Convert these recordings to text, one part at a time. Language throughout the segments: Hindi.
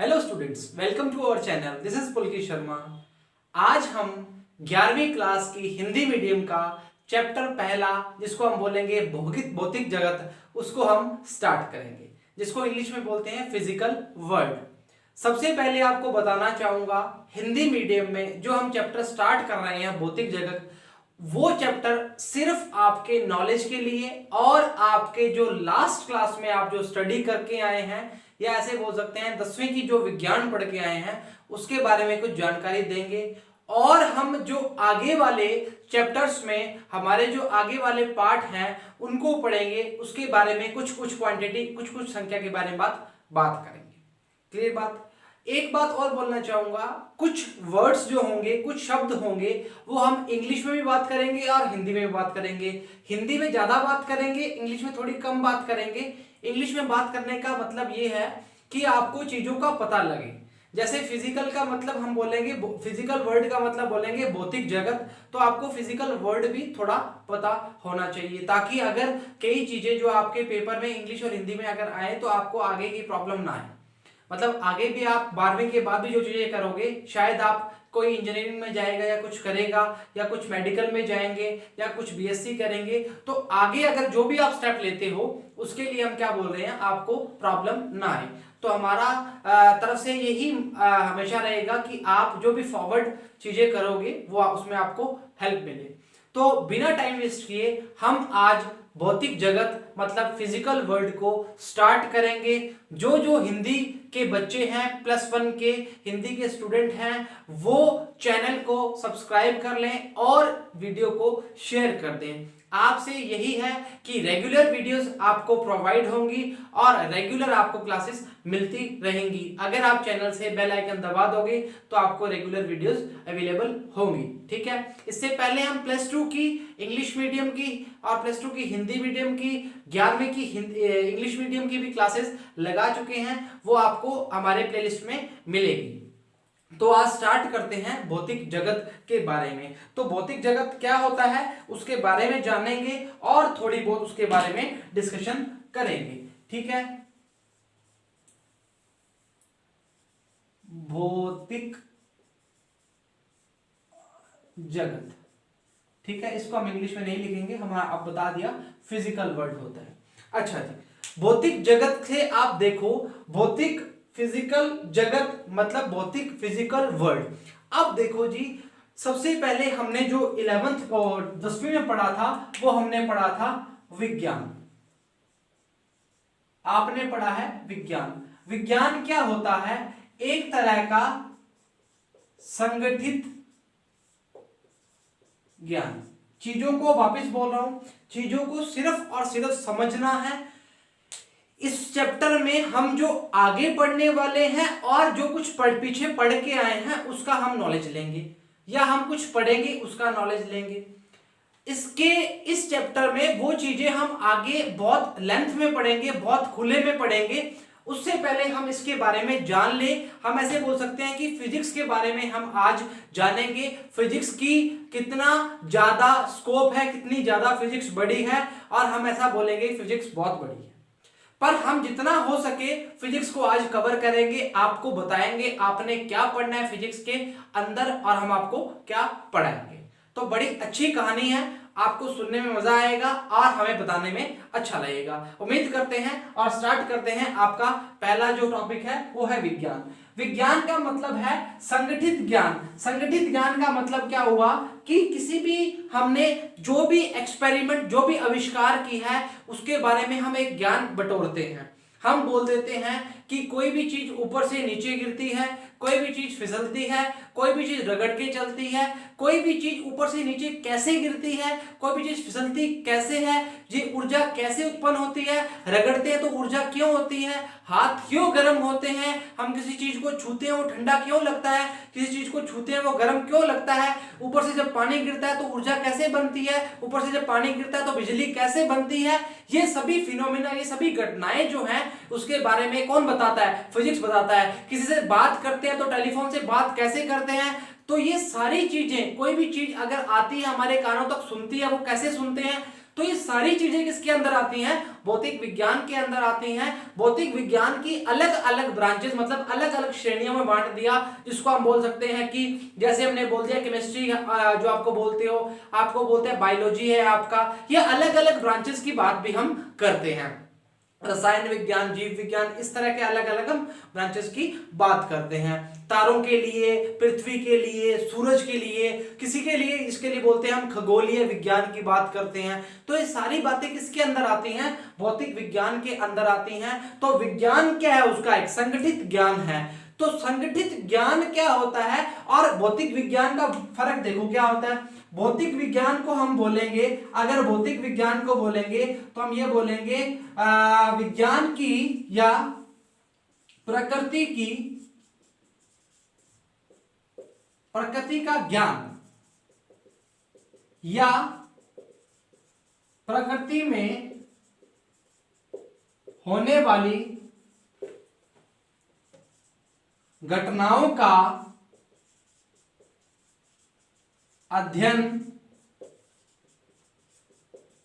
Hello students, welcome to our channel. This is Pulki Sharma. आज हम 11वीं क्लास की हिंदी मीडियम का चैप्टर पहला, जिसको हम बोलेंगे भौतिक भौतिक जगत, उसको हम स्टार्ट करेंगे, जिसको इंग्लिश में बोलते हैं फिजिकल वर्ल्ड। सबसे पहले आपको बताना चाहूंगा, हिंदी मीडियम में जो हम चैप्टर स्टार्ट कर रहे हैं भौतिक जगत, वो चैप्टर सिर्फ आपके नॉलेज के लिए और आपके जो लास्ट क्लास में आप जो स्टडी करके आए हैं, या ऐसे बोल सकते हैं 10वीं की जो विज्ञान पढ़ के आए हैं, उसके बारे में कुछ जानकारी देंगे। और हम जो आगे वाले चैप्टर्स में हमारे जो आगे वाले पार्ट हैं उनको पढ़ेंगे, उसके बारे में कुछ कुछ क्वांटिटी, कुछ कुछ संख्या के बारे में बात करेंगे। क्लियर बात। एक बात और बोलना चाहूंगा, कुछ वर्ड्स जो होंगे, कुछ शब्द होंगे, वो हम इंग्लिश में भी बात करेंगे और हिंदी में भी बात करेंगे। हिंदी में ज्यादा बात करेंगे, इंग्लिश में थोड़ी कम बात करेंगे। इंग्लिश में बात करने का मतलब ये है कि आपको चीजों का पता लगे। जैसे फिजिकल का मतलब हम बोलेंगे, फिजिकल वर्ल्ड का मतलब बोलेंगे भौतिक जगत, तो आपको फिजिकल वर्ल्ड भी थोड़ा पता होना चाहिए, ताकि अगर कई चीजें जो आपके पेपर में इंग्लिश और हिंदी में अगर आए तो आपको आगे की प्रॉब्लम ना आए। मतलब आगे भी आप 12वीं के बाद भी जो चीजें करोगे, शायद आप कोई इंजीनियरिंग में जाएगा या कुछ करेगा, या कुछ मेडिकल में जाएंगे, या कुछ बीएससी करेंगे, तो आगे अगर जो भी आप स्टेप लेते हो उसके लिए हम क्या बोल रहे हैं, आपको प्रॉब्लम ना आए। तो हमारा तरफ से यही हमेशा रहेगा कि आप जो भी फॉरवर्ड चीजें करोगे वो उसमें आपको हेल्प मिले। तो बिना टाइम वेस्ट किए हम आज भौतिक जगत मतलब फिजिकल वर्ल्ड को स्टार्ट करेंगे। जो जो हिंदी के बच्चे हैं, +1 के हिंदी के स्टूडेंट हैं, वो चैनल को सब्सक्राइब कर लें और वीडियो को शेयर कर दें। आपसे यही है कि रेगुलर वीडियोस आपको प्रोवाइड होंगी और रेगुलर आपको क्लासेस मिलती रहेंगी। अगर आप चैनल से बेल आइकन दबा दोगे तो आपको रेगुलर वीडियोस अवेलेबल होंगी। ठीक है। इससे पहले हम +2 की इंग्लिश मीडियम की और +2 की हिंदी मीडियम की, 11वीं की इंग्लिश मीडियम की भी क्लासेस लगा चुके हैं, वो आपको हमारे प्लेलिस्ट में मिलेगी। तो आज स्टार्ट करते हैं भौतिक जगत के बारे में। तो भौतिक जगत क्या होता है उसके बारे में जानेंगे और थोड़ी बहुत उसके बारे में डिस्कशन करेंगे। ठीक है। भौतिक जगत, ठीक है, इसको हम इंग्लिश में नहीं लिखेंगे, हमारा अब बता दिया फिजिकल वर्ल्ड होता है। अच्छा जी, भौतिक जगत से आप देखो, भौतिक फिजिकल जगत मतलब भौतिक फिजिकल वर्ल्ड। अब देखो जी, सबसे पहले हमने जो 11th और 10वीं में पढ़ा था वो हमने पढ़ा था विज्ञान। आपने पढ़ा है विज्ञान। विज्ञान क्या होता है? एक तरह का संगठित ज्ञान। चीजों को, वापस बोल रहा हूं, चीजों को सिर्फ और सिर्फ समझना है। इस चैप्टर में हम जो आगे पढ़ने वाले हैं और जो कुछ पीछे पढ़ के आए हैं उसका हम नॉलेज लेंगे, या हम कुछ पढ़ेंगे उसका नॉलेज लेंगे। इस चैप्टर में वो चीजें हम आगे बहुत लेंथ में पढ़ेंगे, बहुत खुले में पढ़ेंगे। उससे पहले हम इसके बारे में जान लें। हम ऐसे बोल सकते हैं कि फिजिक्स के बारे में हम आज जानेंगे। फिजिक्स की कितना ज्यादा स्कोप है, कितनी ज्यादा फिजिक्स बड़ी है, और हम ऐसा बोलेंगे फिजिक्स बहुत बड़ी है। पर हम जितना हो सके फिजिक्स को आज कवर करेंगे, आपको बताएंगे आपने क्या पढ़ना है फिजिक्स के अंदर और हम आपको क्या पढ़ाएंगे। तो बड़ी अच्छी कहानी है, आपको सुनने में मजा आएगा और हमें बताने में अच्छा लगेगा। उम्मीद करते हैं और स्टार्ट करते हैं। आपका पहला जो टॉपिक है वो है विज्ञान। विज्ञान का मतलब है संगठित ज्ञान। संगठित ज्ञान का मतलब क्या हुआ कि किसी भी हमने जो भी एक्सपेरिमेंट, जो भी आविष्कार की है उसके बारे में हम एक ज्ञान बटोरते हैं। हम बोल देते हैं कि कोई भी चीज ऊपर से नीचे गिरती है, कोई भी चीज फिसलती है, कोई भी चीज रगड़ के चलती है, कोई भी चीज ऊपर से नीचे कैसे गिरती है, कोई भी चीज फिसलती कैसे है, ये ऊर्जा कैसे उत्पन्न होती है, रगड़ते हैं तो ऊर्जा क्यों होती है, हाथ क्यों गर्म होते हैं, हम किसी चीज को छूते हैं वो ठंडा क्यों लगता है, किसी चीज को छूते हैं वो गर्म क्यों लगता है, ऊपर से जब पानी गिरता है तो ऊर्जा कैसे बनती है, ऊपर से जब पानी गिरता है तो बिजली कैसे बनती है। ये सभी फिनोमिना, ये सभी घटनाएं जो हैं उसके बारे में कौन बताता है? फिजिक्स बताता है। किसी से बात करते हैं तो टेलीफोन से बात कैसे करते हैं, तो ये सारी चीजें, कोई भी चीज अगर आती है हमारे कानों तक सुनती है, वो कैसे सुनते हैं, तो ये सारी चीजें किसके अंदर आती हैं? भौतिक विज्ञान के अंदर आती हैं। भौतिक विज्ञान की अलग अलग ब्रांचेस, मतलब अलग अलग श्रेणियों में बांट दिया, जिसको हम बोल सकते हैं कि जैसे हमने बोल दिया केमिस्ट्री जो आपको बोलते हो, आपको बोलते हैं बायोलॉजी है आपका, ये अलग अलग ब्रांचेस की बात भी हम करते हैं। रसायन विज्ञान, जीव विज्ञान, इस तरह के अलग अलग हम ब्रांचेस की बात करते हैं। तारों के लिए, पृथ्वी के लिए, सूरज के लिए, किसी के लिए, इसके लिए बोलते हैं हम खगोलीय विज्ञान की बात करते हैं। तो ये सारी बातें किसके अंदर आती हैं? भौतिक विज्ञान के अंदर आती हैं। तो विज्ञान क्या है? उसका एक संगठित ज्ञान है। तो संगठित ज्ञान क्या होता है और भौतिक विज्ञान का फर्क देखो क्या होता है। भौतिक विज्ञान को हम बोलेंगे, अगर भौतिक विज्ञान को बोलेंगे तो हम ये बोलेंगे विज्ञान की या प्रकृति का ज्ञान या प्रकृति में होने वाली घटनाओं का अध्ययन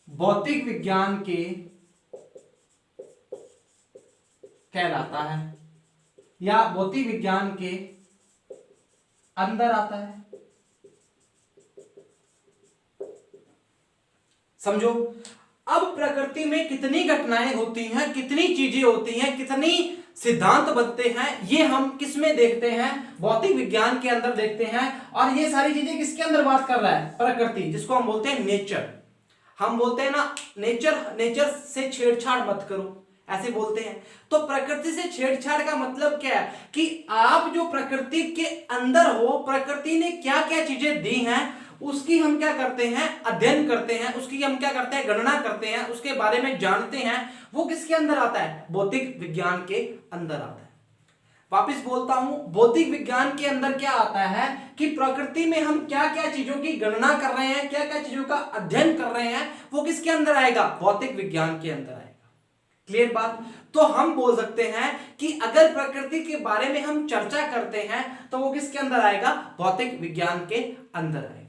भौतिक विज्ञान के कहलाता है या भौतिक विज्ञान के अंदर आता है। समझो, अब प्रकृति में कितनी घटनाएं होती हैं, कितनी चीजें होती हैं, कितनी सिद्धांत बनते हैं, ये हम किस में देखते हैं? भौतिक विज्ञान के अंदर देखते हैं। और ये सारी चीजें किसके अंदर बात कर रहा है? प्रकृति, जिसको हम बोलते हैं नेचर। हम बोलते हैं ना नेचर से छेड़छाड़ मत करो, ऐसे बोलते हैं। तो प्रकृति से छेड़छाड़ का मतलब क्या है कि आप जो प्रकृति के अंदर हो, प्रकृति ने क्या क्या चीजें दी हैं उसकी हम क्या करते हैं? अध्ययन करते हैं, उसकी हम क्या करते हैं? गणना करते हैं, उसके बारे में जानते हैं। वो किसके अंदर आता है? भौतिक विज्ञान के अंदर आता है। वापिस बोलता हूं, भौतिक विज्ञान के अंदर क्या आता है कि प्रकृति में हम क्या क्या चीजों की गणना कर रहे हैं, क्या क्या चीजों का अध्ययन कर रहे हैं, वो किसके अंदर आएगा? भौतिक विज्ञान के अंदर आएगा। क्लियर बात? तो हम बोल सकते हैं कि अगर प्रकृति के बारे में हम चर्चा करते हैं तो वो किसके अंदर आएगा? भौतिक विज्ञान के अंदर आएगा।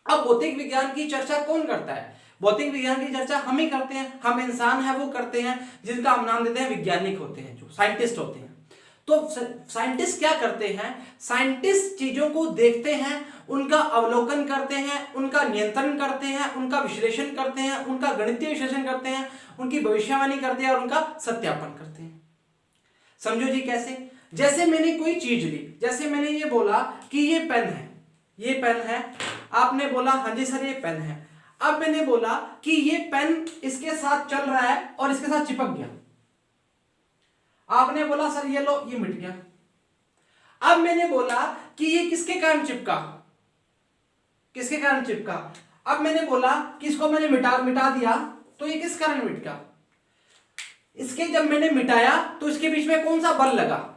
अब भौतिक विज्ञान की चर्चा कौन करता है? भौतिक विज्ञान की चर्चा हम ही करते हैं, हम इंसान हैं वो करते हैं, जिनका हम नाम देते हैं वैज्ञानिक होते हैं, जो साइंटिस्ट होते हैं। तो साइंटिस्ट क्या करते हैं? साइंटिस्ट चीजों को देखते हैं, उनका अवलोकन करते हैं, उनका नियंत्रण करते हैं, उनका विश्लेषण करते हैं, उनका गणितीय विश्लेषण करते हैं, उनकी भविष्यवाणी करते हैं और उनका सत्यापन करते हैं। समझो जी कैसे? जैसे मैंने कोई चीज ली, जैसे मैंने ये बोला कि ये पेन है, ये पेन है, आपने बोला हाँ जी सर ये पेन है। अब मैंने बोला कि ये पेन इसके साथ चल रहा है और इसके साथ चिपक गया। आपने बोला सर ये लो, ये मिट गया। अब मैंने बोला कि ये किसके कारण चिपका, किसके कारण चिपका। अब मैंने बोला कि इसको मैंने मिटा दिया, तो ये किस कारण मिट गया? इसके जब मैंने मिटाया तो इसके बीच में कौन सा बल लगा।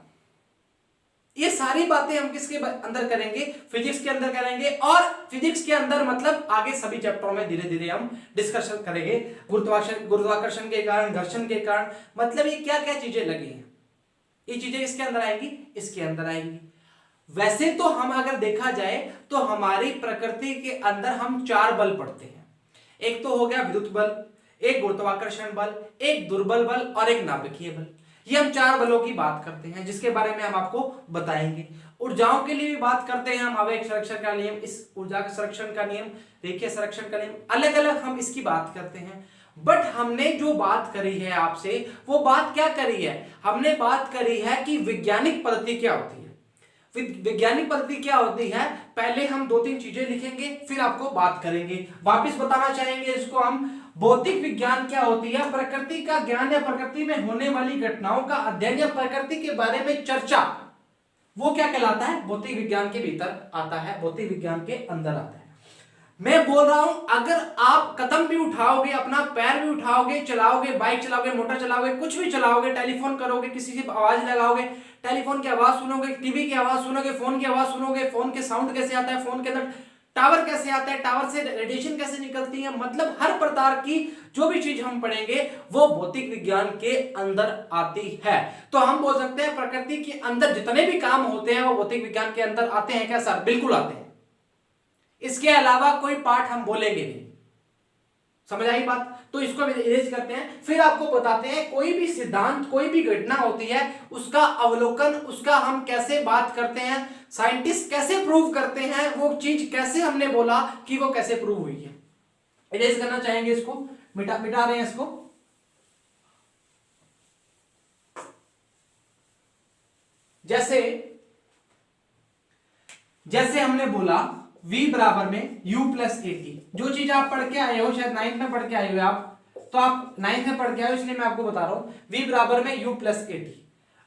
ये सारी बातें हम किसके अंदर करेंगे? फिजिक्स के अंदर करेंगे। और फिजिक्स के अंदर मतलब आगे सभी चैप्टरों में धीरे धीरे हम डिस्कशन करेंगे। गुरुत्वाकर्षण के कारण, घर्षण के कारण, मतलब ये क्या क्या चीजें लगी हैं, ये चीजें इसके अंदर आएंगी, इसके अंदर आएंगी। वैसे तो हम अगर देखा जाए तो हमारी प्रकृति के अंदर हम 4 बल पढ़ते हैं। एक तो हो गया विद्युत बल, एक गुरुत्वाकर्षण बल, एक दुर्बल बल और एक नाभिकीय बल। ये हम 4 बलों की बात करते हैं, जिसके बारे में हम आपको बताएंगे। ऊर्जाओं के लिए भी बात करते हैं हम, आवेग संरक्षण का नियम, इस ऊर्जा के संरक्षण का नियम, रेखीय संरक्षण का नियम, अलग अलग हम इसकी बात करते हैं। बट हमने जो बात करी है आपसे, वो बात क्या करी है? हमने बात करी है कि वैज्ञानिक पद्धति क्या होती है। वैज्ञानिक पद्धति क्या होती है, पहले हम 2-3 चीजें लिखेंगे, फिर आपको बात करेंगे। वापिस बताना चाहेंगे इसको हम, भौतिक विज्ञान क्या होती है? प्रकृति का ज्ञान या प्रकृति में होने वाली घटनाओं का अध्ययन या प्रकृति के बारे में चर्चा, वो क्या कहलाता है? भौतिक विज्ञान के भीतर आता है, भौतिक विज्ञान के अंदर आता है। मैं बोल रहा हूं, अगर आप कदम भी उठाओगे, अपना पैर भी उठाओगे, चलाओगे, बाइक चलाओगे, मोटर चलाओगे, कुछ भी चलाओगे, टेलीफोन करोगे, किसी से आवाज लगाओगे, टेलीफोन की आवाज सुनोगे, टीवी की आवाज सुनोगे, फोन की आवाज सुनोगे, फोन के साउंड कैसे आता है, फोन के अंदर टावर कैसे आता है, टावर से रेडिएशन कैसे निकलती है, मतलब हर प्रकार की जो भी चीज हम पढ़ेंगे वो भौतिक विज्ञान के अंदर आती है। तो हम बोल सकते हैं प्रकृति के अंदर जितने भी काम होते हैं वो भौतिक विज्ञान के अंदर आते हैं। क्या सर? बिल्कुल आते हैं। इसके अलावा कोई पार्ट हम बोलेंगे नहीं। समझ आई बात? तो इसको इरेज करते हैं, फिर आपको बताते हैं कोई भी सिद्धांत, कोई भी घटना होती है, उसका अवलोकन, उसका हम कैसे बात करते हैं, साइंटिस्ट कैसे प्रूव करते हैं, वो चीज कैसे हमने बोला कि वो कैसे प्रूव हुई है। इरेज करना चाहेंगे इसको, मिटा रहे हैं इसको। जैसे हमने बोला v बराबर में u प्लस एटी, जो चीज आप पढ़ के आए हो, शायद 9th में पढ़ के आए हो आप, तो आप 9th में पढ़ के आए हो, इसलिए मैं आपको बता रहा हूं v बराबर में u plus AT,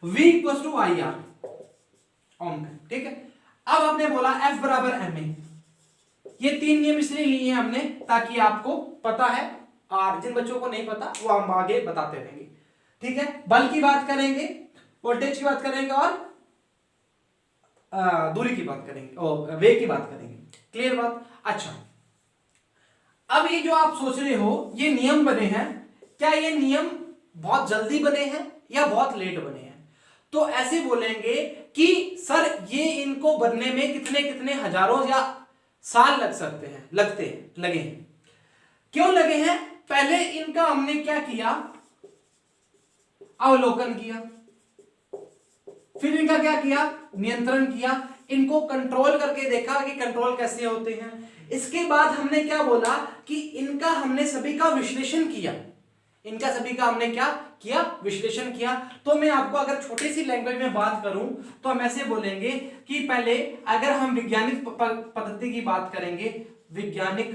v equal to I R ohm का, ठीक है। अब आपने बोला f बराबर ma, ये 3 नियम इसलिए लिए हैं हमने ताकि आपको पता है, और जिन बच्चों को नहीं पता वो हम आगे बताते रहेंगे, ठीक है। बल की बात करेंगे, वोल्टेज की बात करेंगे, और दूरी की बात करेंगे और वेग की बात करेंगे। क्लियर बात? अच्छा, अब ये जो आप सोच रहे हो ये नियम बने हैं, क्या ये नियम बहुत जल्दी बने हैं या बहुत लेट बने हैं? तो ऐसे बोलेंगे कि सर ये इनको बनने में कितने कितने हजारों या साल लगते हैं, लगे हैं। क्यों लगे हैं? पहले इनका हमने क्या किया, अवलोकन किया, फिर इनका क्या किया, नियंत्रण किया, इनको कंट्रोल करके देखा कि कंट्रोल कैसे होते हैं। इसके बाद हमने क्या बोला कि इनका हमने सभी का विश्लेषण किया, इनका सभी का हमने क्या किया, विश्लेषण किया। तो मैं आपको अगर छोटी सी लैंग्वेज में बात करूं तो हम ऐसे बोलेंगे कि पहले अगर हम वैज्ञानिक पद्धति की बात करेंगे, वैज्ञानिक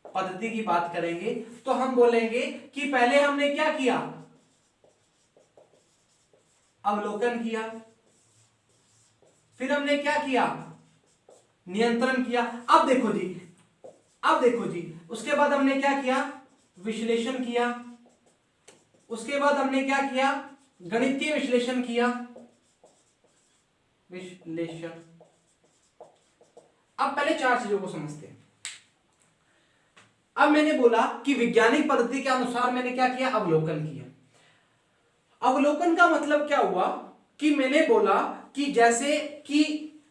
पद्धति की बात करेंगे तो हम बोलेंगे कि पहले हमने क्या किया, अवलोकन किया, फिर हमने क्या किया, नियंत्रण किया। अब देखो जी, उसके बाद हमने क्या किया, विश्लेषण किया, उसके बाद हमने क्या किया, गणितीय विश्लेषण किया, विश्लेषण। अब पहले 4 चीजों को समझते हैं। अब मैंने बोला कि वैज्ञानिक पद्धति के अनुसार मैंने क्या किया, अवलोकन किया। अवलोकन का मतलब क्या हुआ कि मैंने बोला कि जैसे कि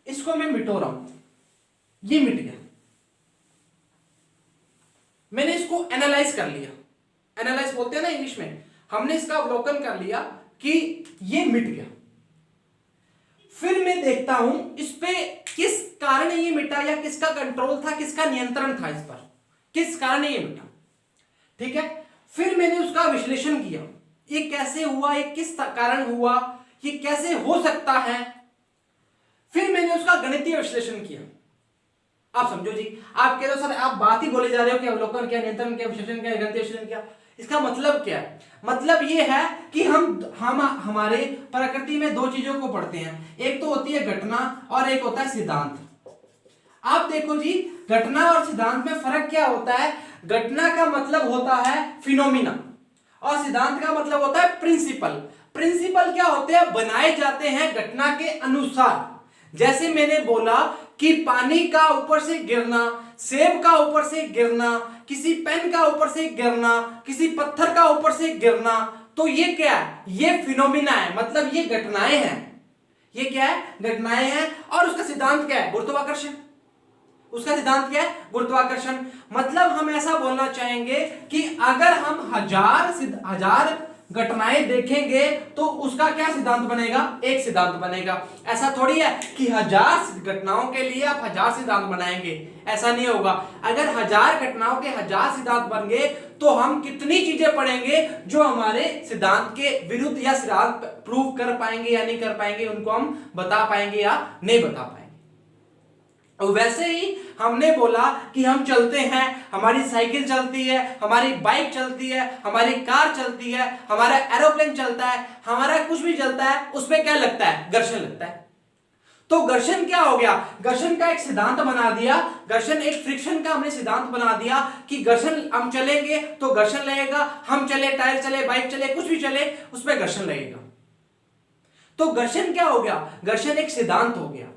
इसको मैं मिटो रहा हूं, ये मिट गया, मैंने इसको एनालाइज कर लिया, एनालाइज बोलते हैं ना इंग्लिश में, हमने इसका अवलोकन कर लिया कि ये मिट गया। फिर मैं देखता हूं इस पे किस कारण ये मिटा, या किसका कंट्रोल था, किसका नियंत्रण था इस पर, किस कारण ये मिटा, ठीक है। फिर मैंने उसका विश्लेषण किया, ये कैसे हुआ, ये किस कारण हुआ, ये कैसे हो सकता है। फिर मैंने उसका गणितीय विश्लेषण किया। आप समझो जी, आप कह रहे हो सर आप बात ही बोले जा रहे हो कि अवलोकन क्या, नियंत्रण क्या, विश्लेषण क्या, गणितीय विश्लेषण क्या। इसका मतलब क्या है? मतलब ये है कि हम हमारे प्रकृति में 2 चीजों को पढ़ते हैं, एक तो होती है घटना और एक होता है सिद्धांत। आप देखो जी, घटना और सिद्धांत में फर्क क्या होता है? घटना का मतलब होता है फिनोमिना और सिद्धांत का मतलब होता है प्रिंसिपल। प्रिंसिपल क्या होते हैं? बनाए जाते हैं घटना के अनुसार। जैसे मैंने बोला कि पानी का ऊपर से गिरना, सेब का ऊपर से गिरना, किसी पेन का ऊपर से गिरना, किसी पत्थर का ऊपर से गिरना, तो ये क्या है? ये फिनोमिना है, मतलब ये घटनाएं हैं। ये क्या है? घटनाएं हैं। और उसका सिद्धांत क्या है? गुरुत्वाकर्षण। उसका सिद्धांत क्या है? गुरुत्वाकर्षण। मतलब हम ऐसा बोलना चाहेंगे कि अगर हम हजार घटनाएं देखेंगे तो उसका क्या सिद्धांत बनेगा? एक सिद्धांत बनेगा। ऐसा थोड़ी है कि 1000 घटनाओं के लिए आप 1000 सिद्धांत बनाएंगे, ऐसा नहीं होगा। अगर 1000 घटनाओं के 1000 सिद्धांत बन गए तो हम कितनी चीजें पढ़ेंगे जो हमारे सिद्धांत के विरुद्ध या सिद्धांत प्रूव कर पाएंगे या नहीं कर पाएंगे, उनको हम बता पाएंगे या नहीं बता पाएंगे। वैसे ही हमने बोला कि हम चलते हैं, हमारी साइकिल चलती है, हमारी बाइक चलती है, हमारी कार चलती है, हमारा एरोप्लेन चलता है, हमारा कुछ भी चलता है, उसमें क्या लगता है? घर्षण लगता है। तो घर्षण क्या हो गया? घर्षण का एक सिद्धांत बना दिया, घर्षण एक फ्रिक्शन का हमने सिद्धांत बना दिया कि घर्षण, हम चलेंगे तो घर्षण लगेगा, हम चले, टायर चले, बाइक चले, कुछ भी चले, उसमें घर्षण लगेगा। तो घर्षण क्या हो गया? घर्षण एक सिद्धांत हो गया।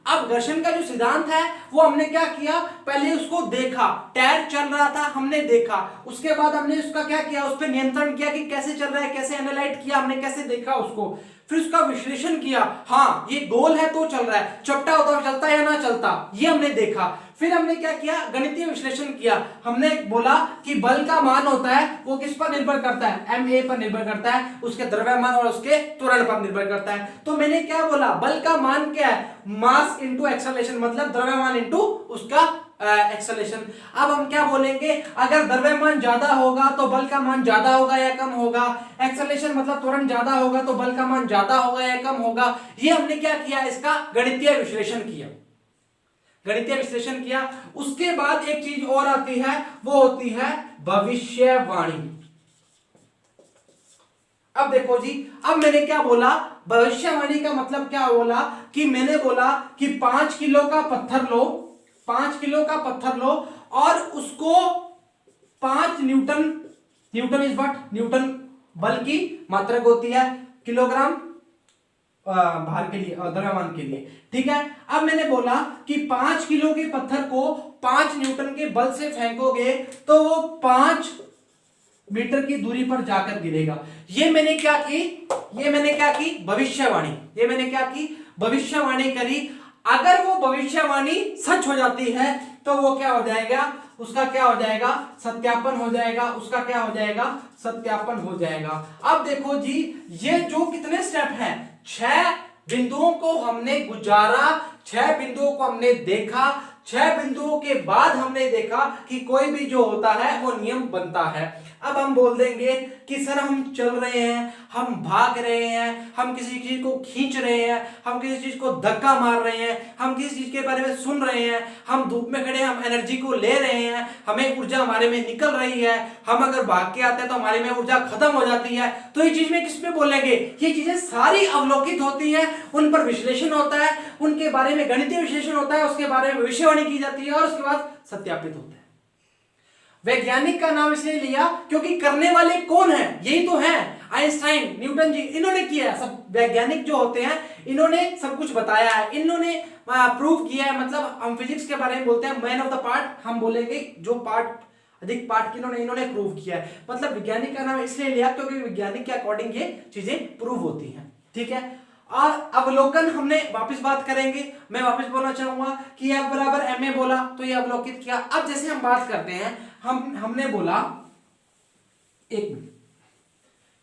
अब घर्षण का जो सिद्धांत है वो हमने क्या किया? पहले उसको देखा, टायर चल रहा था, हमने देखा, उसके बाद हमने उसका क्या किया? उस पर नियंत्रण किया कि कैसे चल रहा है, कैसे एनालाइज किया हमने, कैसे देखा उसको। फिर उसका विश्लेषण किया, हाँ ये गोल है तो चल रहा है, चपटा होता है चलता है या ना चलता, ये हमने देखा। फिर हमने क्या किया, गणितीय विश्लेषण किया। हमने बोला कि बल का मान होता है वो किस पर निर्भर करता है, ma पर निर्भर करता है, उसके द्रव्यमान और उसके त्वरण पर निर्भर करता है। तो मैंने क्या बोला, बल का मान क्या है, मास इंटू एक्सेलरेशन, मतलब द्रव्यमान इंटू उसका एक्सेलरेशन। अब हम क्या बोलेंगे, अगर द्रव्यमान ज्यादा होगा तो बल का मान ज्यादा होगा या कम होगा, एक्सेलरेशन मतलब त्वरण ज्यादा होगा तो बल का मान ज्यादा होगा या कम होगा। ये हमने क्या किया, इसका गणितीय विश्लेषण किया, गणितीय विश्लेषण किया। उसके बाद एक चीज और आती है, वो होती है भविष्यवाणी। अब देखो जी, अब मैंने क्या बोला, भविष्यवाणी का मतलब क्या बोला, कि मैंने बोला कि 5 किलो का पत्थर लो, 5 किलो का पत्थर लो और उसको 5 Newton, Newton is what, Newton बल की मात्रक होती है, किलोग्राम भार के लिए, द्रव्यमान के लिए, ठीक है। अब मैंने बोला कि 5 किलो के पत्थर को 5 न्यूटन के बल से फेंकोगे तो वो 5 मीटर की दूरी पर जाकर गिरेगा। ये मैंने क्या की भविष्यवाणी, ये मैंने क्या की भविष्यवाणी करी। अगर वो भविष्यवाणी सच हो जाती है तो वो क्या हो जाएगा, उसका क्या हो जाएगा, सत्यापन हो जाएगा, उसका क्या हो जाएगा, सत्यापन हो जाएगा। अब देखो जी, ये जो कितने स्टेप हैं, 6 बिंदुओं को हमने गुजारा, 6 बिंदुओं को हमने देखा, 6 बिंदुओं के बाद हमने देखा कि कोई भी जो होता है वो नियम बनता है। अब हम बोल देंगे कि सर हम चल रहे हैं, हम भाग रहे हैं, हम किसी चीज को खींच रहे हैं, हम किसी चीज को धक्का मार रहे हैं, हम किसी चीज के बारे में सुन रहे हैं, हम धूप में खड़े हम एनर्जी को ले रहे हैं, हमें ऊर्जा हमारे में निकल रही है, हम अगर भाग के आते हैं तो हमारे में ऊर्जा खत्म हो जाती है। तो ये चीज में किस पे बोलेंगे, ये चीजें सारी अवलोकित होती हैं, उन पर विश्लेषण होता है, उनके बारे में गणितीय विश्लेषण होता है, उसके बारे में भविष्यवाणी की जाती है और उसके बाद सत्यापित होता है। वैज्ञानिक का नाम इसलिए लिया क्योंकि करने वाले कौन है, यही तो है, आइंस्टाइन, न्यूटन जी, इन्होंने किया है। सब वैज्ञानिक जो होते हैं इन्होंने सब कुछ बताया है, इन्होंने प्रूव किया है। मतलब हम फिजिक्स के बारे में बोलते हैं मैन ऑफ द पार्ट, हम बोलेंगे जो पार्ट अधिक पार्ट इन्होंने प्रूव किया है। मतलब वैज्ञानिक का नाम इसलिए लिया क्योंकि वैज्ञानिक के अकॉर्डिंग ये चीजें प्रूव होती हैं, ठीक है। और अवलोकन हमने वापस बात करेंगे, मैं वापस बोलना चाहूंगा कि F बराबर ma बोला तो ये अवलोकित किया। अब जैसे हम बात करते हैं, हमने बोला, एक मिनट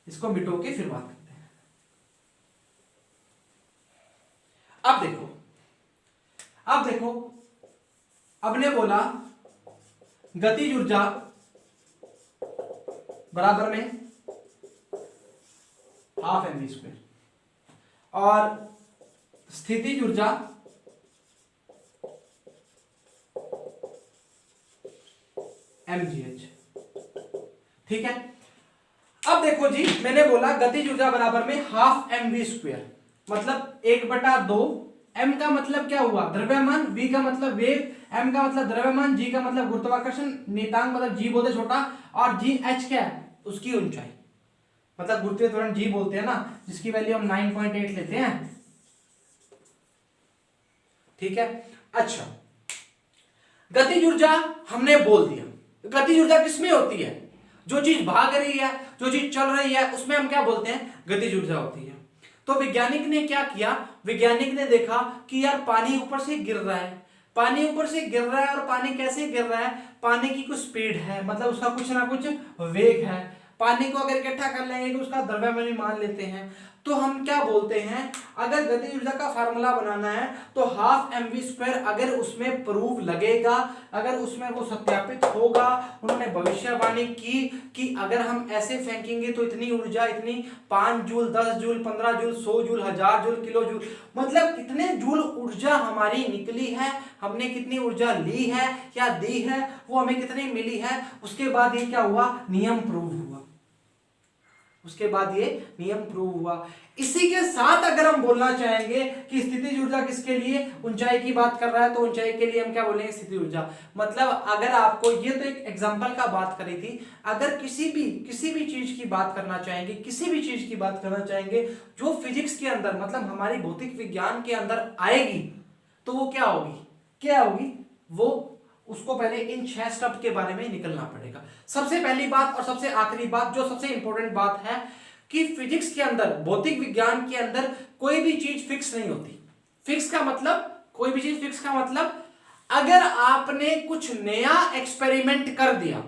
इसको मिटो के फिर बात करते हैं। अब देखो हमने बोला गतिज ऊर्जा बराबर में ½ mv² और स्थितिज ऊर्जा mgh, ठीक है। अब देखो जी, मैंने बोला गतिज ऊर्जा बराबर में ½ mv², मतलब 1/2, m का मतलब क्या हुआ, द्रव्यमान, v का मतलब वेग, m का मतलब द्रव्यमान, g का मतलब गुरुत्वाकर्षण, नियतांक मतलब g बोलते छोटा, और g h क्या है, उसकी ऊंचाई, मतलब गुरुत्वीय त्वरण g बोलते हैं ना, जिसकी वैल्यू हम 9.8 लेते हैं, ठीक है। अच्छा, गतिज ऊर्जा हमने बोल दिया। गतिज ऊर्जा किसमें होती है, जो चीज भाग रही है, जो चीज चल रही है, उसमें हम क्या बोलते हैं, गतिज ऊर्जा होती है। तो वैज्ञानिक ने क्या किया, वैज्ञानिक ने देखा कि यार पानी ऊपर से गिर रहा है, पानी ऊपर से गिर रहा है, और पानी कैसे गिर रहा है, पानी की कुछ स्पीड है, मतलब उसका कुछ ना कुछ वेग है। पानी को अगर इकट्ठा कर लेंगे तो उसका द्रव्यमान मान लेते हैं, तो हम क्या बोलते हैं, अगर गतिज ऊर्जा का फार्मूला बनाना है तो ½ mv², अगर उसमें प्रूफ लगेगा, अगर उसमें वो सत्यापित होगा, उन्होंने भविष्यवाणी की कि अगर हम ऐसे फेंकेंगे तो इतनी ऊर्जा, इतनी 5 joule, 10 joule, 15 joule, 100 joule, 1000 joule, kilo joule, मतलब कितने जूल ऊर्जा हमारी निकली है, हमने कितनी ऊर्जा ली है या दी है, वो हमें कितनी मिली है। उसके बाद ये क्या हुआ, नियम प्रूव हुआ, उसके बाद ये नियम प्रूव हुआ। इसी के साथ अगर हम बोलना चाहेंगे कि स्थितिज ऊर्जा किसके लिए, ऊंचाई की बात कर रहा है, तो ऊंचाई के लिए हम क्या बोलेंगे, स्थितिज ऊर्जा। मतलब अगर आपको, ये तो एक एग्जांपल का बात करी थी, अगर किसी भी चीज की बात करना चाहेंगे, किसी भी चीज की बात करना चाहेंगे जो फिजिक्स के अंदर, मतलब हमारी भौतिक विज्ञान के अंदर आएगी, तो वो क्या होगी, वो उसको पहले इन 6 स्टेप के बारे में निकलना पड़ेगा। सबसे पहली बात और सबसे आखिरी बात, जो सबसे इंपॉर्टेंट बात है, कि फिजिक्स के अंदर, भौतिक विज्ञान के अंदर कोई भी चीज फिक्स नहीं होती। फिक्स का मतलब, कोई भी चीज फिक्स का मतलब, अगर आपने कुछ नया एक्सपेरिमेंट कर दिया,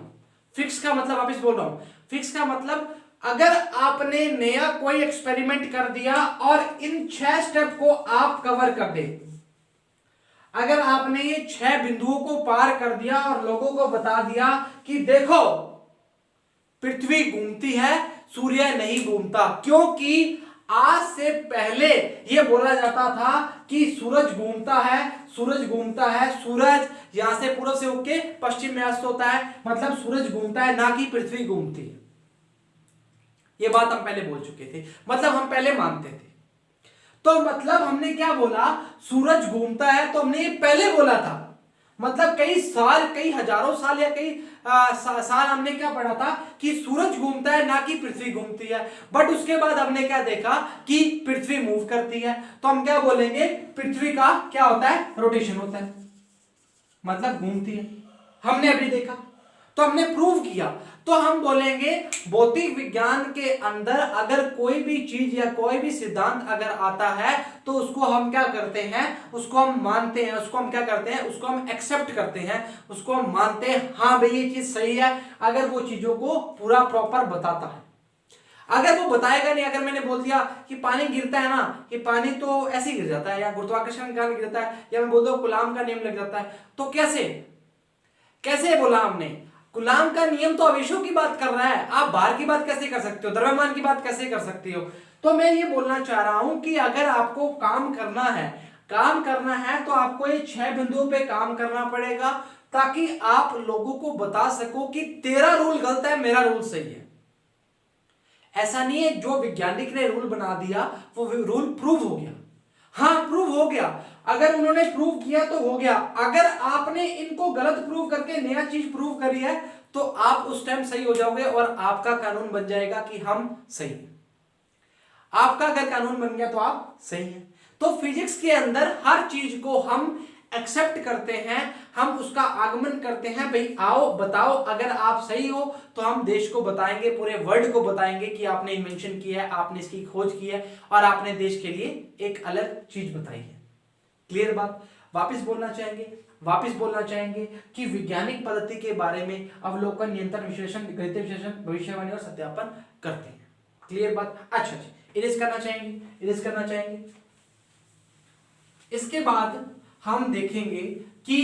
फिक्स का मतलब वापस बोल रहा हूं, फिक्स का मतलब अगर आपने नया कोई एक्सपेरिमेंट कर दिया और इन 6 स्टेप को आप कवर कर दे, अगर आपने ये 6 बिंदुओं को पार कर दिया और लोगों को बता दिया कि देखो पृथ्वी घूमती है, सूर्य नहीं घूमता, क्योंकि आज से पहले यह बोला जाता था कि सूरज घूमता है, सूरज घूमता है, सूरज यहां से पूर्व से होके पश्चिम में अस्त होता है, मतलब सूरज घूमता है, ना कि पृथ्वी घूमती है। यह बात हम पहले बोल चुके थे, मतलब हम पहले मानते थे। तो मतलब हमने क्या बोला, सूरज घूमता है, तो हमने ये पहले बोला था, मतलब कई साल, कई हजारों साल या कई साल हमने क्या पढ़ा था कि सूरज घूमता है, ना कि पृथ्वी घूमती है। बट उसके बाद हमने क्या देखा कि पृथ्वी मूव करती है, तो हम क्या बोलेंगे, पृथ्वी का क्या होता है, रोटेशन होता है, मतलब घूमती है। हमने अभी देखा, तो हमने प्रूव किया। तो हम बोलेंगे भौतिक विज्ञान के अंदर अगर कोई भी चीज या कोई भी सिद्धांत अगर आता है तो उसको हम क्या करते हैं, उसको हम मानते हैं, उसको हम क्या करते हैं, उसको हम एक्सेप्ट करते हैं, उसको हम मानते हैं, हाँ भाई ये चीज सही है, अगर वो चीजों को पूरा प्रॉपर बताता है। अगर वो बताएगा नहीं, अगर मैंने बोल दिया कि पानी गिरता है ना, कि पानी तो ऐसे ही गिर जाता है, या गुरुत्वाकर्षण के कारण गिरता है, या मैं बोल दूं कूलाम का नियम लग जाता है, तो कैसे कैसे बोला हमने, कूलाम का नियम तो आवेशों की बात कर रहा है, आप बाहर की बात कैसे कर सकते हो, द्रव्यमान की बात कैसे कर सकती हो। तो मैं ये बोलना चाह रहा हूं कि अगर आपको काम करना है तो आपको ये 6 बिंदुओं पे काम करना पड़ेगा, ताकि आप लोगों को बता सको कि तेरा रूल गलत है, मेरा रूल सही है। ऐसा नहीं है जो वैज्ञानिक ने रूल बना दिया वो रूल प्रूव हो गया, हाँ प्रूव हो गया, अगर उन्होंने प्रूव किया तो हो गया। अगर आपने इनको गलत प्रूव करके नया चीज प्रूव करी है तो आप उस टाइम सही हो जाओगे और आपका कानून बन जाएगा कि हम सही हैं। आपका अगर कानून बन गया तो आप सही हैं। तो फिजिक्स के अंदर हर चीज को हम एक्सेप्ट करते हैं, हम उसका आगमन करते हैं, भाई आओ बताओ, अगर आप सही हो तो हम देश को बताएंगे, पूरे वर्ल्ड को बताएंगे कि आपने इन्वेंशन किया है, आपने इसकी खोज की है और आपने देश के लिए एक अलग चीज बताई है। क्लियर बात। वापस बोलना चाहेंगे कि वैज्ञानिक पद्धति के बारे में अवलोकन, नियंत्रण, विश्लेषण, गणितीय विश्लेषण, भविष्यवाणी और सत्यापन करते हैं। क्लियर बात। अच्छा, इरेज करना चाहेंगे। इसके बाद हम देखेंगे कि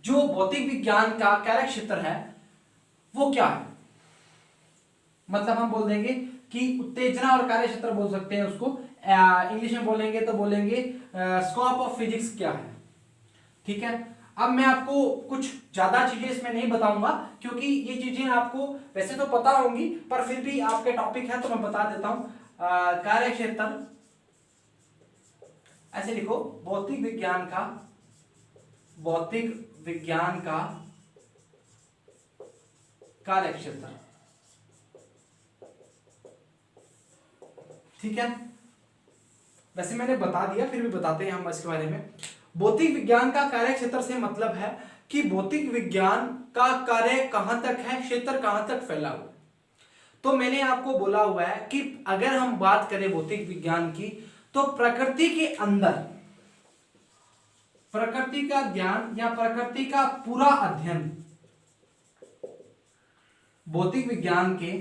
जो भौतिक विज्ञान का कार्य क्षेत्र है वो क्या है, मतलब हम बोल देंगे कि उत्तेजना और कार्य क्षेत्र बोल सकते हैं उसको, इंग्लिश में बोलेंगे तो बोलेंगे स्कोप ऑफ फिजिक्स क्या है। ठीक है, अब मैं आपको कुछ ज्यादा चीजें इसमें नहीं बताऊंगा क्योंकि ये चीजें आपको वैसे तो पता होंगी, पर फिर भी आपके टॉपिक है तो मैं बता देता हूं। कार्य क्षेत्र ऐसे लिखो, भौतिक विज्ञान का कार्य क्षेत्र। ठीक है, वैसे मैंने बता दिया, फिर भी बताते हैं हम इसके बारे में। भौतिक विज्ञान का कार्य क्षेत्र से मतलब है कि भौतिक विज्ञान का कार्य कहां तक है, क्षेत्र कहां तक फैला हुआ है। तो मैंने आपको बोला हुआ है कि अगर हम बात करें भौतिक विज्ञान की तो प्रकृति के अंदर प्रकृति का ज्ञान या प्रकृति का पूरा अध्ययन भौतिक विज्ञान के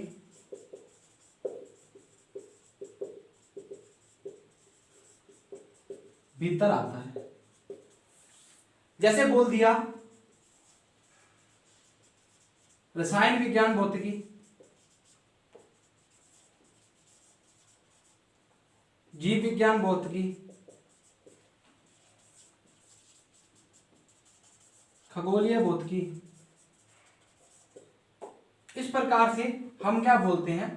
भीतर आता है। जैसे बोल दिया रसायन विज्ञान भौतिकी, जीव विज्ञान भौतिकी, खगोलीय भौतिकी, इस प्रकार से हम क्या बोलते हैं।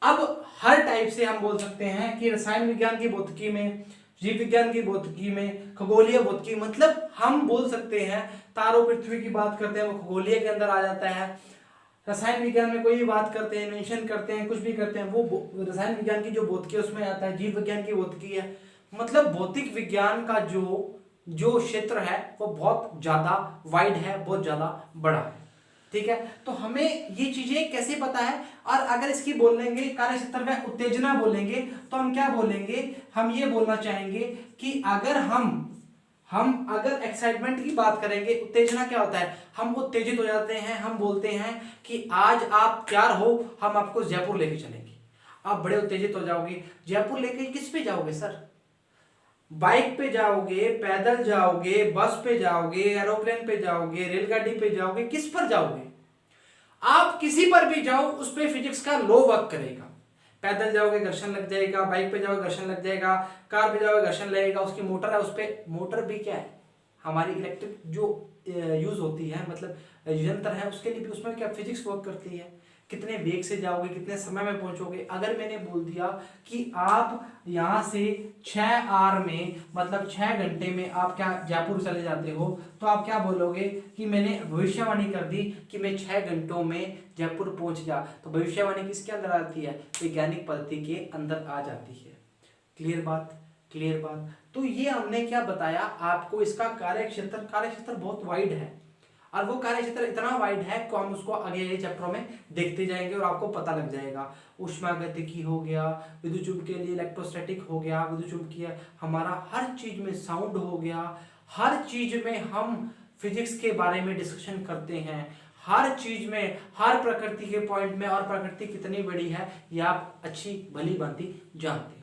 अब हर टाइप से हम बोल सकते हैं कि रसायन विज्ञान की भौतिकी में, जीव विज्ञान की भौतिकी में, खगोलीय भौतिकी, मतलब हम बोल सकते हैं तारों पृथ्वी की बात करते हैं वो खगोलीय के अंदर आ जाता है। रसायन विज्ञान में कोई भी बात करते हैं, इन्वेंशन करते हैं, कुछ भी करते हैं, वो रसायन विज्ञान की जो भौतिकी है उसमें आता है। जीव विज्ञान की भौतिकी है, मतलब भौतिक विज्ञान का जो क्षेत्र है वो बहुत ज्यादा वाइड है, बहुत ज्यादा बड़ा है। ठीक है, तो हमें ये चीजें कैसे पता है, और अगर इसकी बोलेंगे कार्य क्षेत्र में उत्तेजना बोलेंगे तो हम क्या बोलेंगे, हम ये बोलना चाहेंगे कि अगर हम अगर एक्साइटमेंट की बात करेंगे, उत्तेजना क्या होता है, हम उत्तेजित हो जाते हैं, हम बोलते हैं कि आज आप तैयार हो, हम आपको जयपुर लेके चलेंगे। आप बड़े उत्तेजित हो जाओगे, जयपुर लेके किस पे जाओगे सर, बाइक पे जाओगे, पैदल जाओगे, बस पे जाओगे, एरोप्लेन पे जाओगे, रेलगाड़ी पे जाओगे, किस पर जाओगे, आप किसी पर भी जाओ उस पे फिजिक्स का लॉ वर्क करेगा। पैदल जाओगे घर्षण लग जाएगा, बाइक पे जाओगे घर्षण लग जाएगा, कार पे जाओगे घर्षण लगेगा, उसकी मोटर है उस पे, मोटर भी क्या है हमारी इलेक्ट्रिक जो यूज होती है, मतलब यंत्र है, उसके लिए भी उसमें क्या फिजिक्स वर्क करती है। कितने वेग से जाओगे, कितने समय में पहुंचोगे। अगर मैंने बोल दिया कि आप यहाँ से 6 आवर में, मतलब 6 घंटे में आप क्या जयपुर चले जाते हो, तो आप क्या बोलोगे कि मैंने भविष्यवाणी कर दी कि मैं 6 घंटों में जयपुर पहुंच जा। तो भविष्यवाणी किसके अंदर आती है, वैज्ञानिक पद्धति के अंदर आ जाती है। क्लियर बात, क्लियर बात। तो ये हमने क्या बताया आपको, इसका कार्यक्षेत्र बहुत वाइड है, और वो कार्यक्षेत्र इतना वाइड है कि हम उसको आगे चैप्टरों में देखते जाएंगे और आपको पता लग जाएगा। उष्मागतिकी हो गया, विद्युत चुम्बकीय लिए इलेक्ट्रोस्टैटिक हो गया, विद्युत चुम्बकीय हमारा हर चीज में, साउंड हो गया, हर चीज में हम फिजिक्स के बारे में डिस्कशन करते हैं, हर चीज में, हर प्रकृति के पॉइंट में, और प्रकृति कितनी बड़ी है ये आप अच्छी भली भांति जानते हो।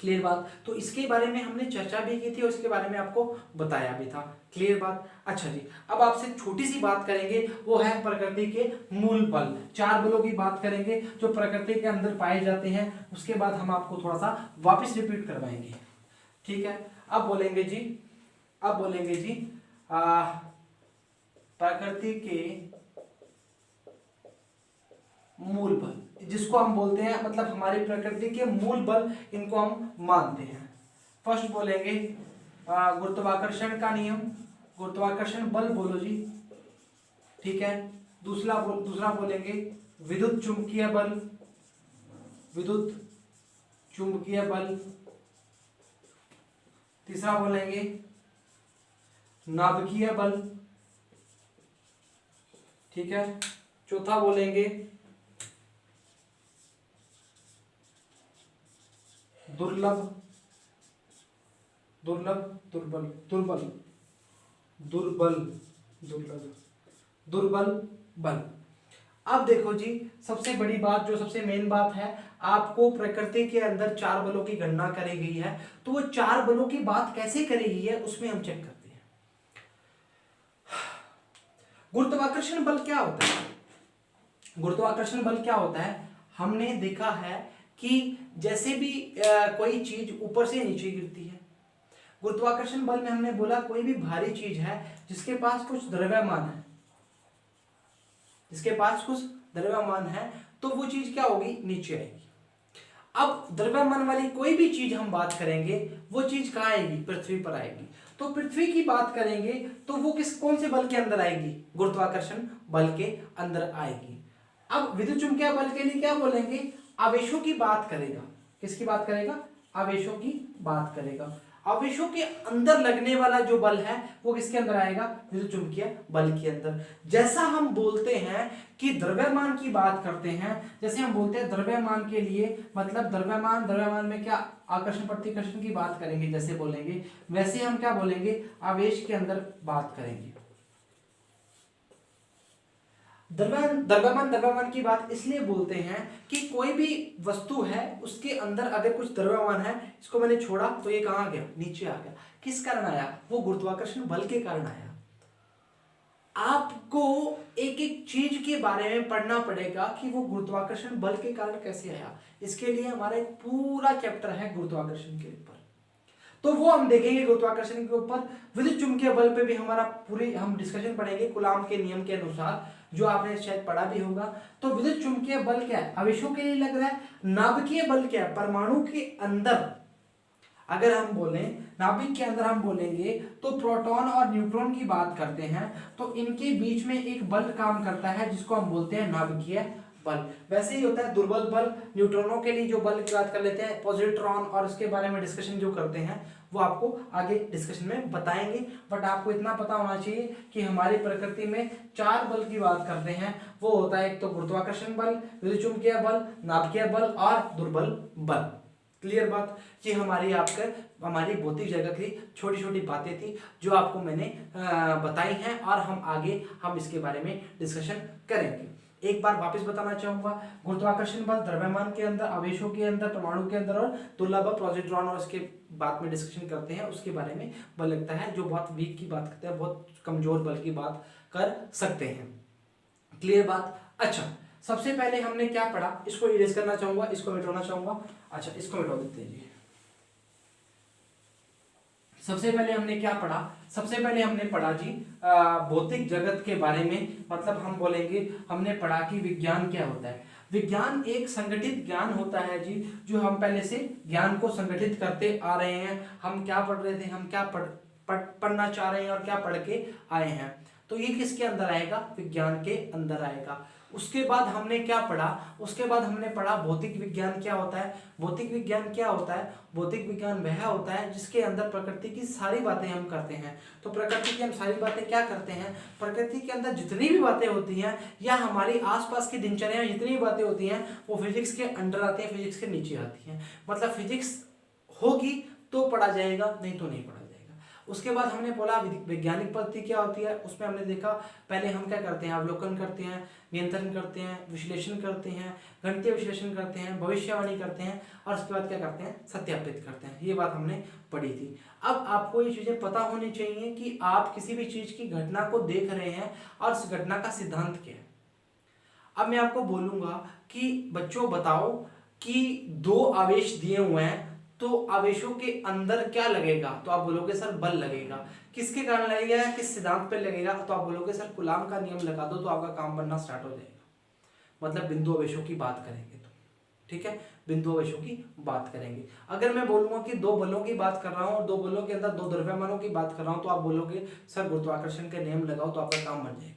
क्लियर बात। तो इसके बारे में हमने चर्चा भी की थी और इसके बारे में आपको बताया भी था। क्लियर बात। अच्छा जी, अब आपसे छोटी सी बात करेंगे, वो है प्रकृति के मूल बल। 4 बलों की बात करेंगे जो प्रकृति के अंदर पाए जाते हैं, उसके बाद हम आपको थोड़ा सा वापस रिपीट करवाएंगे। ठीक है, अब बोलेंगे जी प्रकृति के मूल बल, जिसको हम बोलते हैं, मतलब हमारी प्रकृति के मूल बल, इनको हम मानते हैं। फर्स्ट बोलेंगे गुरुत्वाकर्षण का नियम, गुरुत्वाकर्षण बल बोलो जी। ठीक है, दूसरा बोलेंगे विद्युत चुंबकीय बल, विद्युत चुंबकीय बल। तीसरा बोलेंगे नाभिकीय बल। ठीक है, चौथा बोलेंगे दुर्लभ बल। अब देखो जी, सबसे बड़ी बात, जो सबसे मेन बात है, आपको प्रकृति के अंदर 4 बलों की गणना करी गई है, तो वो 4 बलों की बात कैसे करी गई है उसमें हम चेक करते हैं। गुरुत्वाकर्षण बल क्या होता है, गुरुत्वाकर्षण बल क्या होता है, हमने देखा है कि जैसे भी कोई चीज ऊपर से नीचे गिरती है, गुरुत्वाकर्षण बल में हमने बोला कोई भी भारी चीज है जिसके पास कुछ द्रव्यमान है, जिसके पास कुछ द्रव्यमान है, तो वो चीज क्या होगी, नीचे आएगी। अब द्रव्यमान वाली कोई भी चीज हम बात करेंगे, वो चीज कहाँ आएगी, पृथ्वी पर आएगी। तो पृथ्वी की बात करेंगे तो वो कौन से बल के अंदर आएगी, गुरुत्वाकर्षण बल के अंदर आएगी। अब विद्युत चुम्बकीय बल के लिए क्या बोलेंगे, आवेशों की बात करेगा। किसकी बात करेगा, आवेशों की बात करेगा। आवेशों के अंदर लगने वाला जो बल है वो किसके अंदर आएगा, विद्युत चुम्बकीय बल के अंदर। जैसा हम बोलते हैं कि द्रव्यमान की बात करते हैं, जैसे हम बोलते हैं द्रव्यमान के लिए, मतलब द्रव्यमान में क्या आकर्षण प्रतिकर्षण की बात करेंगे, जैसे बोलेंगे वैसे हम क्या बोलेंगे, आवेश के अंदर बात करेंगे। द्रव्यमान की बात इसलिए बोलते हैं कि कोई भी वस्तु है उसके अंदर अगर कुछ द्रव्यमान है, इसको मैंने छोड़ा तो ये कहां गया, नीचे आ गया। किस कारण आया, वो गुरुत्वाकर्षण बल के कारण आया। आपको एक एक चीज के बारे में पढ़ना पड़ेगा कि वो गुरुत्वाकर्षण बल के कारण कैसे आया। इसके लिए हमारा एक पूरा चैप्टर है गुरुत्वाकर्षण के ऊपर, तो वो हम देखेंगे गुरुत्वाकर्षण के ऊपर। विद्युत चुम्बकीय बल पे भी हमारा पूरी हम डिस्कशन पढ़ेंगे कूलाम के नियम के अनुसार, जो आपने शायद पढ़ा भी होगा। तो विद्युत चुम्बकीय बल क्या है, आवेशों के लिए लग रहा है। नाभिकीय बल क्या है, परमाणु के अंदर अगर हम बोले, नाभिक के अंदर हम बोलेंगे तो प्रोटॉन और न्यूट्रॉन की बात करते हैं, तो इनके बीच में एक बल काम करता है जिसको हम बोलते हैं नाभिकीय बल। वैसे ही होता है दुर्बल बल, न्यूट्रॉनों के लिए जो बल की बात कर लेते हैं पॉजिट्रॉन, और उसके बारे में डिस्कशन जो करते हैं वो आपको आगे डिस्कशन में बताएंगे। बट आपको इतना पता होना चाहिए कि हमारी प्रकृति में 4 बल की बात करते हैं, वो होता है एक तो गुरुत्वाकर्षण बल, विद्युतचुंबकीय बल, नाभिकीय बल और दुर्बल बल। क्लियर बात? ये हमारी भौतिक जगत की छोटी छोटी बातें थी जो आपको मैंने बताई हैं, और हम इसके बारे में डिस्कशन करेंगे। एक बार वापस बताना चाहूंगा, गुरुत्वाकर्षण बल द्रव्यमान के अंदर, आवेशों के अंदर, परमाणु के अंदर और दुर्लभ पॉजिट्रॉन, और इसके बाद में डिस्कशन करते हैं उसके बारे में बल लगता है जो बहुत वीक की बात करते हैं, बहुत कमजोर बल की बात कर सकते हैं। क्लियर बात? अच्छा, सबसे पहले हमने क्या पढ़ा, इसको इरेज करना चाहूंगा, इसको मिटाना चाहूंगा। अच्छा, इसको मिटा देते हैं जी। सबसे पहले हमने क्या पढ़ा? सबसे पहले हमने पढ़ा जी भौतिक जगत के बारे में, मतलब हम बोलेंगे हमने पढ़ा कि विज्ञान क्या होता है। विज्ञान एक संगठित ज्ञान होता है जी, जो हम पहले से ज्ञान को संगठित करते आ रहे हैं। हम क्या पढ़ रहे थे, हम क्या पढ़ना चाह रहे हैं और क्या पढ़ के आए हैं, तो ये किसके अंदर आएगा? विज्ञान के अंदर आएगा। उसके बाद हमने क्या पढ़ा? उसके बाद हमने पढ़ा भौतिक विज्ञान क्या होता है। भौतिक विज्ञान क्या होता है? भौतिक विज्ञान वह होता है जिसके अंदर प्रकृति की सारी बातें हम करते हैं। तो प्रकृति की हम सारी बातें क्या करते हैं? प्रकृति के अंदर जितनी भी बातें होती हैं या हमारी आसपास की दिनचर्या में जितनी भी बातें होती हैं वो फिजिक्स के अंडर आती हैं, फिजिक्स के नीचे आती हैं। मतलब फिजिक्स होगी तो पढ़ा जाएगा, नहीं तो नहीं पढ़ा जाएगा। उसके बाद हमने बोला वैज्ञानिक पद्धति क्या होती है। उसमें हमने देखा पहले हम क्या करते हैं, अवलोकन करते हैं, नियंत्रण करते हैं, विश्लेषण करते हैं, गणितीय विश्लेषण करते हैं, भविष्यवाणी करते हैं, और उसके बाद क्या करते हैं? सत्यापित करते हैं। ये बात हमने पढ़ी थी। अब आपको ये चीजें पता होनी चाहिए कि आप किसी भी चीज की घटना को देख रहे हैं और उस घटना का सिद्धांत क्या है। अब मैं आपको बोलूंगा कि बच्चों बताओ कि 2 आवेश दिए हुए हैं, तो आवेशों के अंदर क्या लगेगा? तो आप बोलोगे सर बल लगेगा। किसके कारण लगेगा, किस सिद्धांत पर लगेगा? तो आप बोलोगे सर कूलाम का नियम लगा दो तो आपका काम बनना स्टार्ट हो जाएगा। मतलब बिंदु आवेशों की बात करेंगे तो, ठीक है, बिंदु आवेशों की बात करेंगे। अगर मैं बोलूंगा कि 2 बलों की बात कर रहा हूं और 2 बलों के अंदर 2 द्रव्यमानों की बात कर रहा हूं, तो आप बोलोगे सर गुरुत्वाकर्षण के नियम लगाओ तो आपका काम बन जाएगा।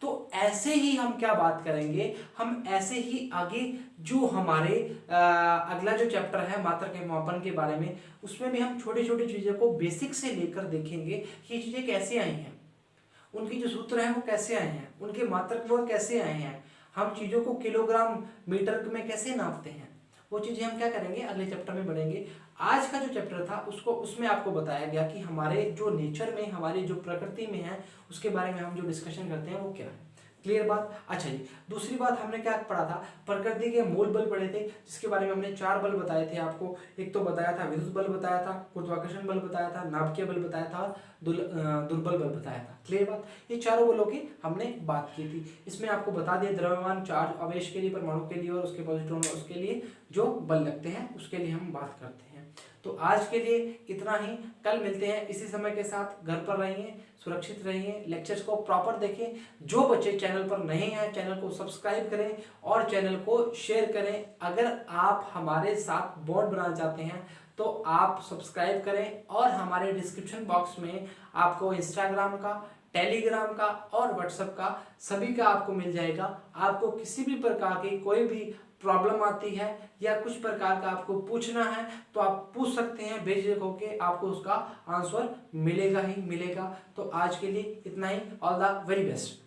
तो ऐसे ही हम क्या बात करेंगे, हम ऐसे ही आगे जो हमारे अगला जो चैप्टर है मात्रक के मापन के बारे में, उसमें भी हम छोटी छोटी चीजों को बेसिक से लेकर देखेंगे कि ये चीजें कैसे आई हैं, उनकी जो सूत्र है वो कैसे आए हैं, उनके मात्रक वो कैसे आए हैं, हम चीजों को किलोग्राम मीटर में कैसे नापते हैं, वो चीजें हम क्या करेंगे अगले चैप्टर में बढ़ेंगे। आज का जो चैप्टर था उसमें आपको बताया गया कि हमारे जो नेचर में, हमारी जो प्रकृति में है, उसके बारे में हम जो डिस्कशन करते हैं वो क्या है। क्लियर बात? अच्छा जी, दूसरी बात हमने क्या पढ़ा था, प्रकृति के मूल बल पढ़े थे, जिसके बारे में हमने 4 बल बताए थे आपको। एक तो बताया था विद्युत बल बताया था, गुरुत्वाकर्षण बल बताया था, नाभिकीय बल बताया था, दुर्बल बल बताया था। क्लियर बात? ये चारों बलों की हमने बात की थी। इसमें आपको बता दिया द्रव्यमान, चार्ज, आवेश के लिए, परमाणु के लिए और उसके पॉजिट्रॉन उसके लिए जो बल लगते हैं उसके लिए हम बात करते हैं। तो आज के लिए इतना ही, कल मिलते हैं इसी समय के साथ। घर पर रहिए, सुरक्षित रहिए, लेक्चर्स को प्रॉपर देखें। जो बच्चे चैनल पर नए हैं चैनल को सब्सक्राइब करें और चैनल को शेयर करें। अगर आप हमारे साथ बॉन्ड बनाना चाहते हैं तो आप सब्सक्राइब करें, और हमारे डिस्क्रिप्शन बॉक्स में आपको इंस्टाग्राम का, टेलीग्राम का और व्हाट्सएप का सभी का आपको मिल जाएगा। आपको किसी भी प्रकार की कोई भी प्रॉब्लम आती है या कुछ प्रकार का आपको पूछना है तो आप पूछ सकते हैं बेझिझक होके, आपको उसका आंसर मिलेगा ही मिलेगा। तो आज के लिए इतना ही। All the very best.